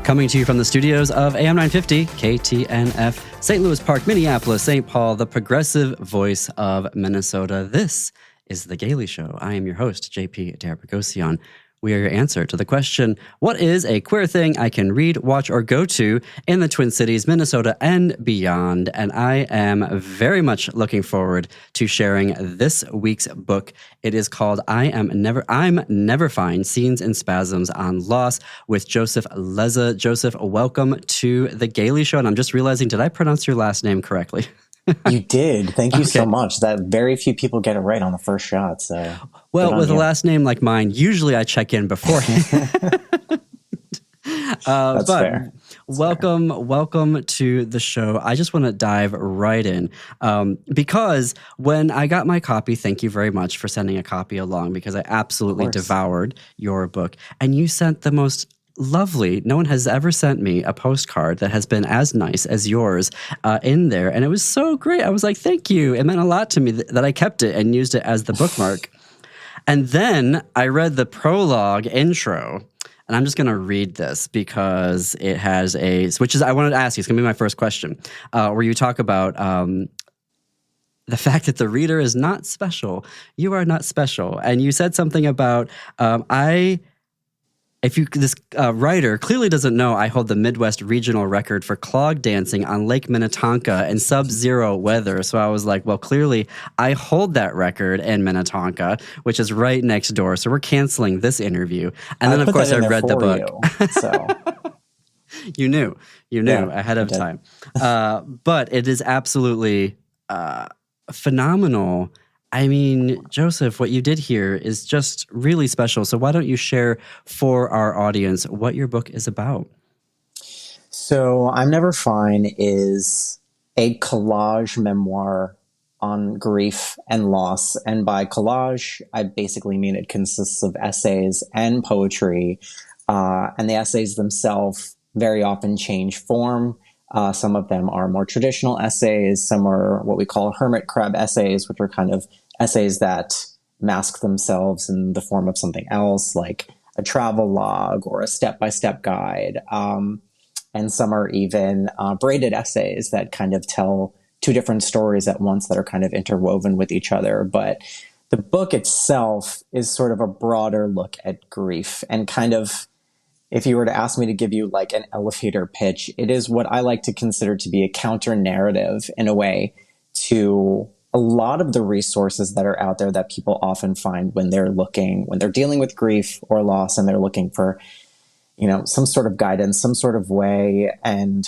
Coming to you from the studios of AM 950, KTNF, St. Louis Park, Minneapolis, St. Paul, the progressive voice of Minnesota. This is The Gailey Show. I am your host, JP Darabagosian. We are your answer to the question, what is a queer thing I can read, watch, or go to in the Twin Cities, Minnesota, and beyond? And I am very much looking forward to sharing this week's book. It is called I'm Never Fine, Scenes and Spasms on Loss with Joseph Leza. Joseph, welcome to The Gailey Show. And I'm just realizing, did I pronounce your last name correctly? You did. Thank you so much. That very few people get it right on the first shot. So, well, with a last name like mine, usually I check in beforehand. That's fair. Welcome to the show. I just want to dive right in because when I got my copy, thank you very much for sending a copy along because I absolutely devoured your book, and you sent the most lovely. No one has ever sent me a postcard that has been as nice as yours in there. And it was so great. I was like, thank you. It meant a lot to me that I kept it and used it as the bookmark. And then I read the prologue intro. And I'm just going to read this because it has I wanted to ask you, it's going to be my first question, where you talk about the fact that the reader is not special. You are not special. And you said something about, this writer clearly doesn't know I hold the Midwest regional record for clog dancing on Lake Minnetonka in sub-zero weather. So I was like, well, clearly I hold that record in Minnetonka, which is right next door. So we're canceling this interview. And then, of course, I read the book. So You knew ahead of time. But it is absolutely phenomenal. I mean, Joseph, what you did here is just really special. So why don't you share for our audience what your book is about? So I'm Never Fine is a collage memoir on grief and loss. And by collage, I basically mean it consists of essays and poetry. And the essays themselves very often change form. Some of them are more traditional essays. Some are what we call hermit crab essays, which are kind of essays that mask themselves in the form of something else, like a travel log or a step-by-step guide. And some are even braided essays that kind of tell two different stories at once that are kind of interwoven with each other. But the book itself is sort of a broader look at grief and kind of, if you were to ask me to give you like an elevator pitch, it is what I like to consider to be a counter narrative in a way to a lot of the resources that are out there that people often find when they're dealing with grief or loss and they're looking for, some sort of guidance, some sort of way. And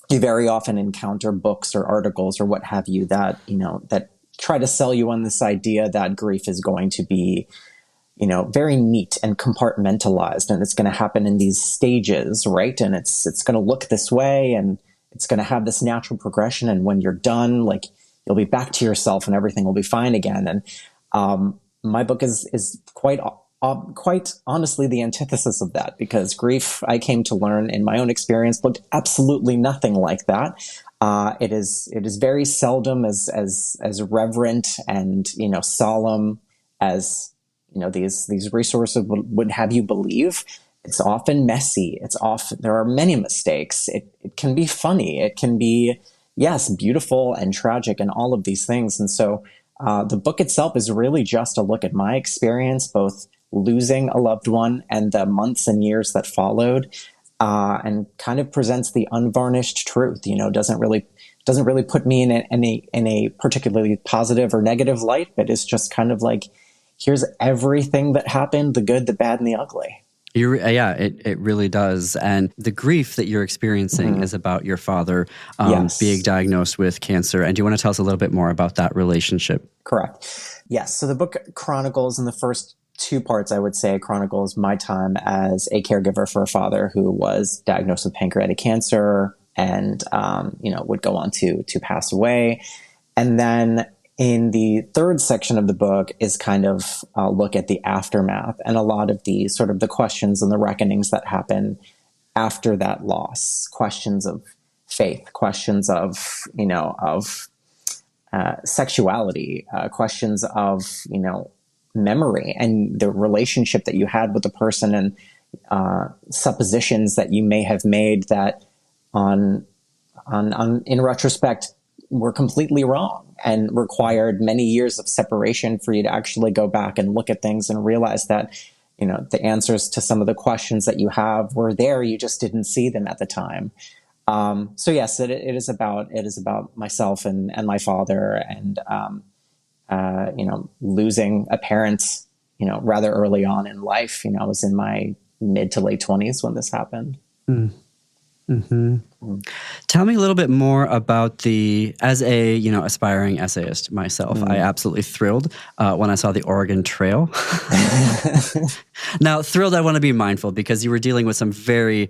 you very often encounter books or articles or what have you that, that try to sell you on this idea that grief is going to be very neat and compartmentalized, and it's going to happen in these stages, right? And it's going to look this way, and it's going to have this natural progression. And when you're done, like you'll be back to yourself, and everything will be fine again. And my book is quite honestly the antithesis of that, because grief, I came to learn in my own experience, looked absolutely nothing like that. It is very seldom as reverent and solemn as these resources would have you believe. It's often messy. There are many mistakes. It can be funny. It can be, yes, beautiful and tragic and all of these things. And so the book itself is really just a look at my experience, both losing a loved one and the months and years that followed, and kind of presents the unvarnished truth. Doesn't really put me in a particularly positive or negative light, but it's just kind of like, here's everything that happened, the good, the bad, and the ugly. It really does. And the grief that you're experiencing is about your father being diagnosed with cancer. And do you want to tell us a little bit more about that relationship? Correct. Yes. So the book chronicles, in the first two parts, I would say, chronicles my time as a caregiver for a father who was diagnosed with pancreatic cancer and, would go on to pass away. And then in the third section of the book is kind of a look at the aftermath and a lot of the sort of the questions and the reckonings that happen after that loss, questions of faith, questions of, sexuality, questions of, memory and the relationship that you had with the person and suppositions that you may have made that on in retrospect were completely wrong and required many years of separation for you to actually go back and look at things and realize that, you know, the answers to some of the questions that you have were there. You just didn't see them at the time. So yes, it is about myself and my father, and you know, losing a parent, you know, rather early on in life. You know, I was in my mid to late 20s when this happened. Mm-hmm. Tell me a little bit more about as a, you know, aspiring essayist myself, I absolutely thrilled when I saw the Oregon Trail. Now, thrilled, I want to be mindful because you were dealing with some very,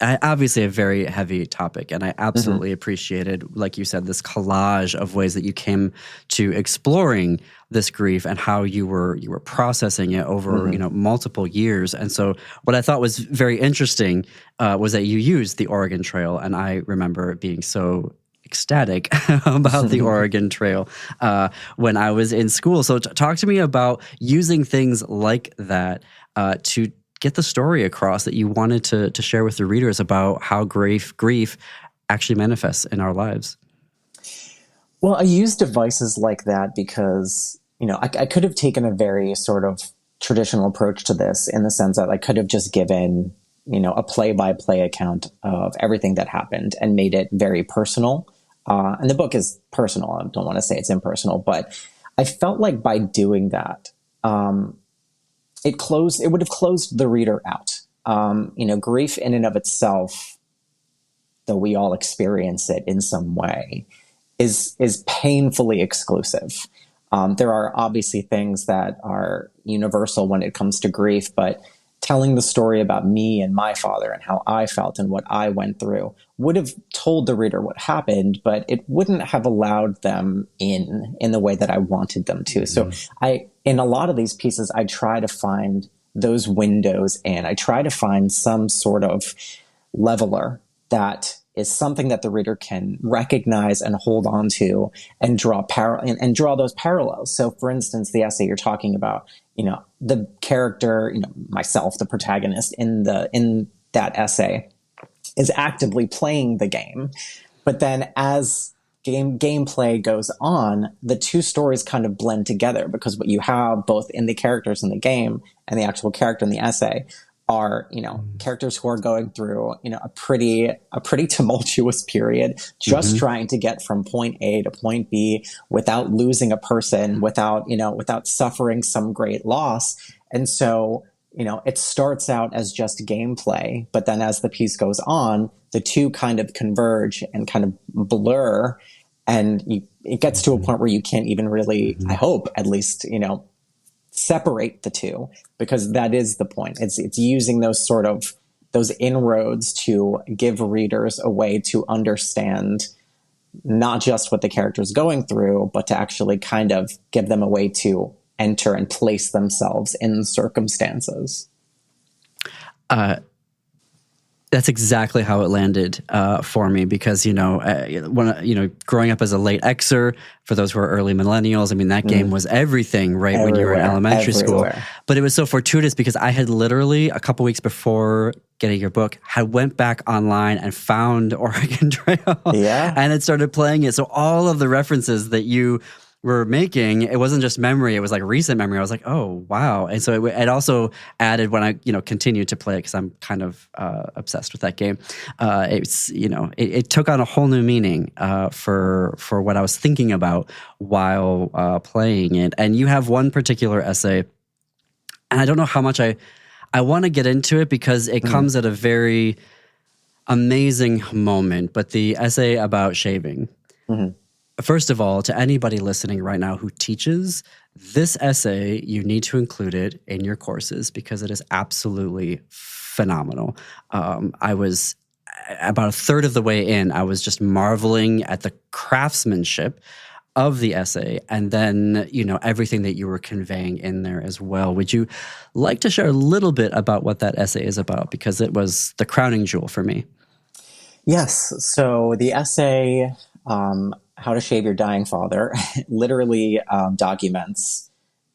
obviously a very heavy topic. And I absolutely appreciated, like you said, this collage of ways that you came to exploring this grief and how you were processing it over, you know, multiple years. And so what I thought was very interesting was that you used the Oregon Trail. And I remember being so ecstatic about the Oregon Trail when I was in school. So talk to me about using things like that to get the story across that you wanted to share with the readers about how grief actually manifests in our lives. Well, I use devices like that because, you know, I could have taken a very sort of traditional approach to this, in the sense that I could have just given, you know, a play-by-play account of everything that happened and made it very personal. And the book is personal. I don't want to say it's impersonal, but I felt like by doing that, it would have closed the reader out. You know, grief in and of itself, though we all experience it in some way, is painfully exclusive. There are obviously things that are universal when it comes to grief, but telling the story about me and my father and how I felt and what I went through would have told the reader what happened, but it wouldn't have allowed them in the way that I wanted them to. So in a lot of these pieces, I try to find those windows, and I try to find some sort of leveler that is something that the reader can recognize and hold on to, and draw those parallels. So for instance, the essay you're talking about, you know, the character, you know, myself, the protagonist in that essay, is actively playing the game. But then as gameplay goes on, the two stories kind of blend together, because what you have both in the characters in the game and the actual character in the essay are, you know, characters who are going through, you know, a pretty tumultuous period, just trying to get from point A to point B without losing a person, without suffering some great loss. And so, you know, it starts out as just gameplay, but then as the piece goes on, the two kind of converge and kind of blur, and it gets to a point where you can't even really, I hope at least, you know, separate the two, because that is the point. It's using those inroads to give readers a way to understand not just what the character is going through, but to actually kind of give them a way to enter and place themselves in circumstances. That's exactly how it landed for me, because, you know, growing up as a late Xer, for those who are early millennials, I mean, that game was everything, right? When you were in elementary school. But it was so fortuitous because I had literally a couple weeks before getting your book, had went back online and found Oregon Trail and had started playing it. So all of the references that you were making, it wasn't just memory, it was like recent memory. I was like, oh, wow. And so it also added, when I, you know, continued to play it, because I'm kind of obsessed with that game, it's, you know, it took on a whole new meaning for what I was thinking about while playing it. And you have one particular essay, and I don't know how much I want to get into it, because it comes at a very amazing moment, but the essay about shaving. First of all, to anybody listening right now who teaches, this essay, you need to include it in your courses, because it is absolutely phenomenal. I was about a third of the way in, I was just marveling at the craftsmanship of the essay, and then, you know, everything that you were conveying in there as well. Would you like to share a little bit about what that essay is about? Because it was the crowning jewel for me. Yes. So the essay, How to Shave Your Dying Father, literally documents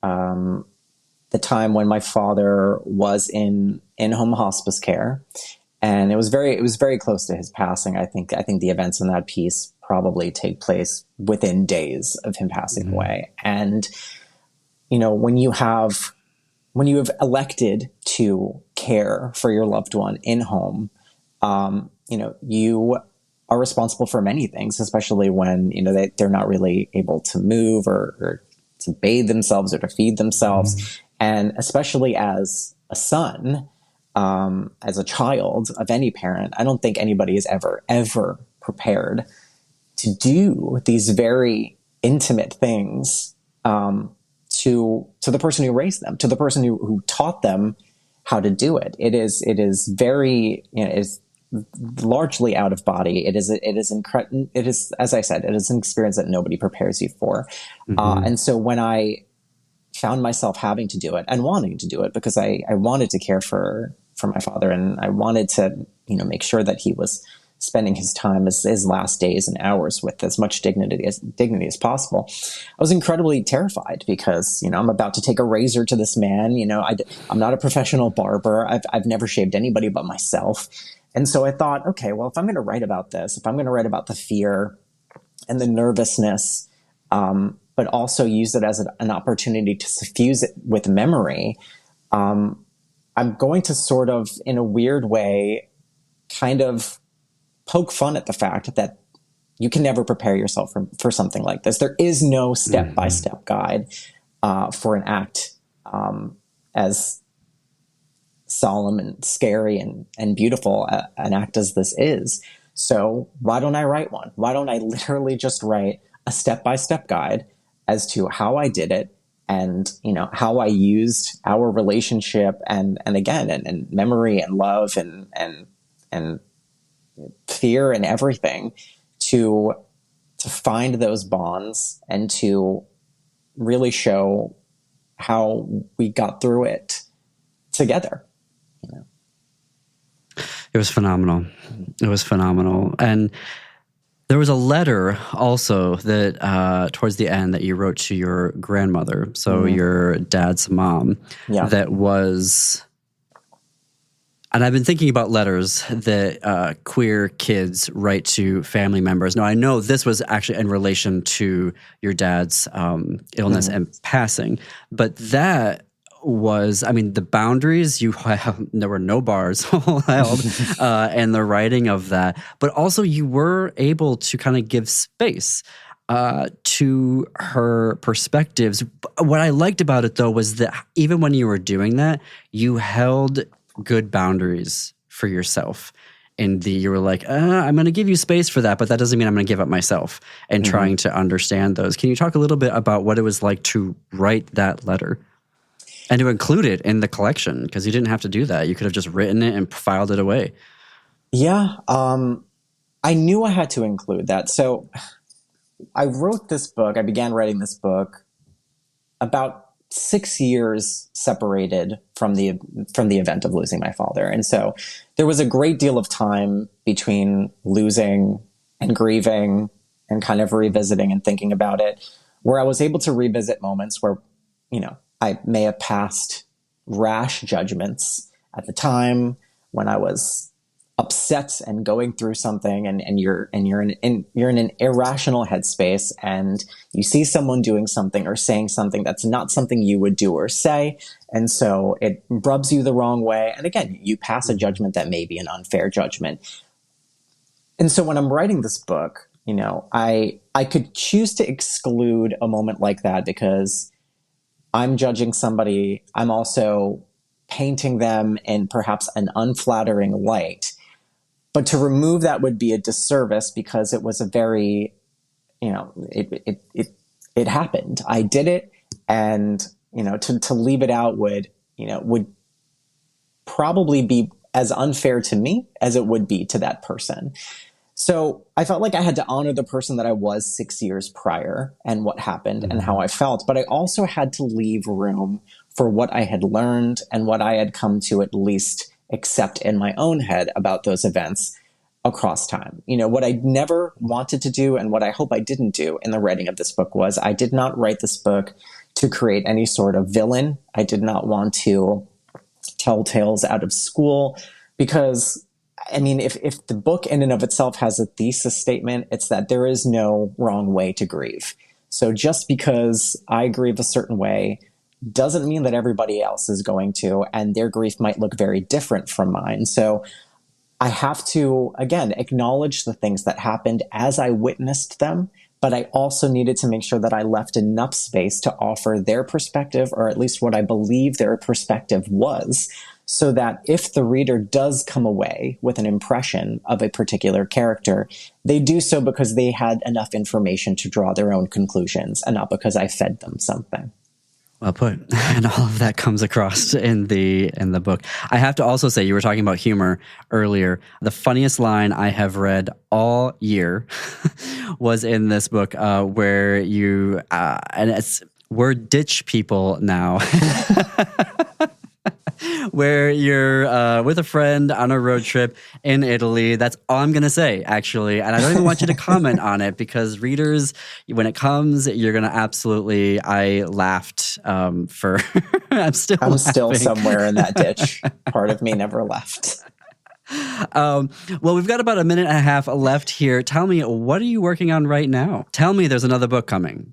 the the time when my father was in home hospice care, and it was very close to his passing. I think the events in that piece probably take place within days of him passing away. And when you have elected to care for your loved one in home, you are responsible for many things, especially when they're not really able to move or to bathe themselves or to feed themselves. And especially as a son, as a child of any parent, I don't think anybody is ever prepared to do these very intimate things to the person who raised them, to the person who taught them how to do it. It is very, it's largely out of body. It is, as I said, it is an experience that nobody prepares you for. And so when I found myself having to do it and wanting to do it, because I wanted to care for my father, and I wanted to, make sure that he was spending his time, his last days and hours, with as much dignity as possible, I was incredibly terrified because, I'm about to take a razor to this man. I'm not a professional barber. I've never shaved anybody but myself. And so I thought, okay, well, if I'm going to write about this, if I'm going to write about the fear and the nervousness, but also use it as an opportunity to suffuse it with memory, I'm going to sort of, in a weird way, kind of poke fun at the fact that you can never prepare yourself for something like this. There is no step-by-step guide for an act as solemn and scary and beautiful an act as this is. So why don't I write one? Why don't I literally just write a step-by-step guide as to how I did it, and how I used our relationship and memory and love and fear and everything to find those bonds and to really show how we got through it together. It was phenomenal. It was phenomenal. And there was a letter also that towards the end that you wrote to your grandmother, so your dad's mom, that was... And I've been thinking about letters that queer kids write to family members. Now, I know this was actually in relation to your dad's illness and passing, but that was, the boundaries you held, there were no bars held, and the writing of that. But also you were able to kind of give space to her perspectives. What I liked about it, though, was that even when you were doing that, you held good boundaries for yourself. And you were like, I'm going to give you space for that, but that doesn't mean I'm going to give up myself, and trying to understand those. Can you talk a little bit about what it was like to write that letter and to include it in the collection? Because you didn't have to do that. You could have just written it and filed it away. Yeah. I knew I had to include that. So I wrote this book. I began writing this book about 6 years separated from the event of losing my father. And so there was a great deal of time between losing and grieving and kind of revisiting and thinking about it, where I was able to revisit moments where, I may have passed rash judgments at the time when I was upset and going through something, and you're in an irrational headspace, and you see someone doing something or saying something that's not something you would do or say, and so it rubs you the wrong way, and again, you pass a judgment that may be an unfair judgment. And so when I'm writing this book, I could choose to exclude a moment like that because I'm judging somebody. I'm also painting them in perhaps an unflattering light. But to remove that would be a disservice because it was a very, it happened. I did it, and to leave it out would probably be as unfair to me as it would be to that person. So I felt like I had to honor the person that I was 6 years prior and what happened and how I felt. But I also had to leave room for what I had learned and what I had come to at least accept in my own head about those events across time. What I never wanted to do and what I hope I didn't do in the writing of this book was I did not write this book to create any sort of villain. I did not want to tell tales out of school because, I mean, if the book in and of itself has a thesis statement, it's that there is no wrong way to grieve. So just because I grieve a certain way doesn't mean that everybody else is going to, and their grief might look very different from mine. So I have to, again, acknowledge the things that happened as I witnessed them, but I also needed to make sure that I left enough space to offer their perspective, or at least what I believe their perspective was, so that if the reader does come away with an impression of a particular character, they do so because they had enough information to draw their own conclusions and not because I fed them something. Well put. And all of that comes across in the book. I have to also say, you were talking about humor earlier. The funniest line I have read all year was in this book where you, we're ditch people now. Where you're with a friend on a road trip in Italy. That's all I'm going to say, actually. And I don't even want you to comment on it because readers, when it comes, you're going to absolutely, I laughed for, I'm still somewhere in that ditch. Part of me never left. Well, we've got about a minute and a half left here. Tell me, what are you working on right now? Tell me there's another book coming.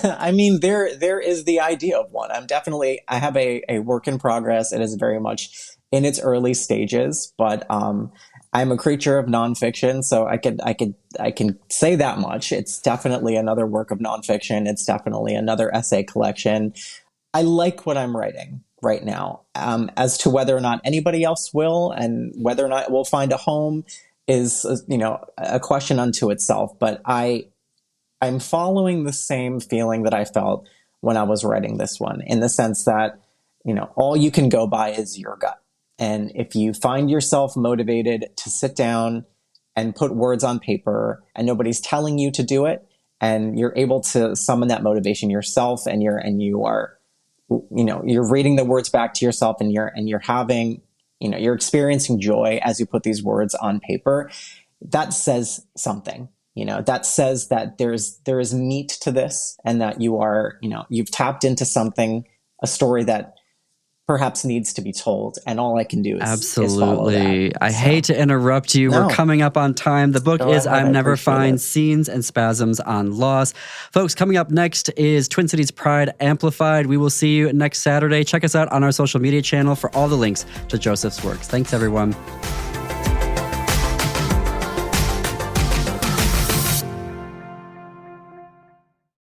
I mean, there is the idea of one. I have a work in progress. It is very much in its early stages, but I'm a creature of nonfiction, so I can say that much. It's definitely another work of nonfiction. It's definitely another essay collection. I like what I'm writing right now. As to whether or not anybody else will, and whether or not it will find a home, is a question unto itself. But I'm following the same feeling that I felt when I was writing this one, in the sense that, all you can go by is your gut. And if you find yourself motivated to sit down and put words on paper and nobody's telling you to do it, and you're able to summon that motivation yourself, and you're reading the words back to yourself, and you're having, you're experiencing joy as you put these words on paper, that says something. That says that there is meat to this, and that you are, you've tapped into something, a story that perhaps needs to be told. And all I can do is absolutely. Is I hate to interrupt you. No. We're coming up on time. The book is I'm Never Fine, Scenes and Spasms on Loss. Folks, coming up next is Twin Cities Pride Amplified. We will see you next Saturday. Check us out on our social media channel for all the links to Joseph's works. Thanks, everyone.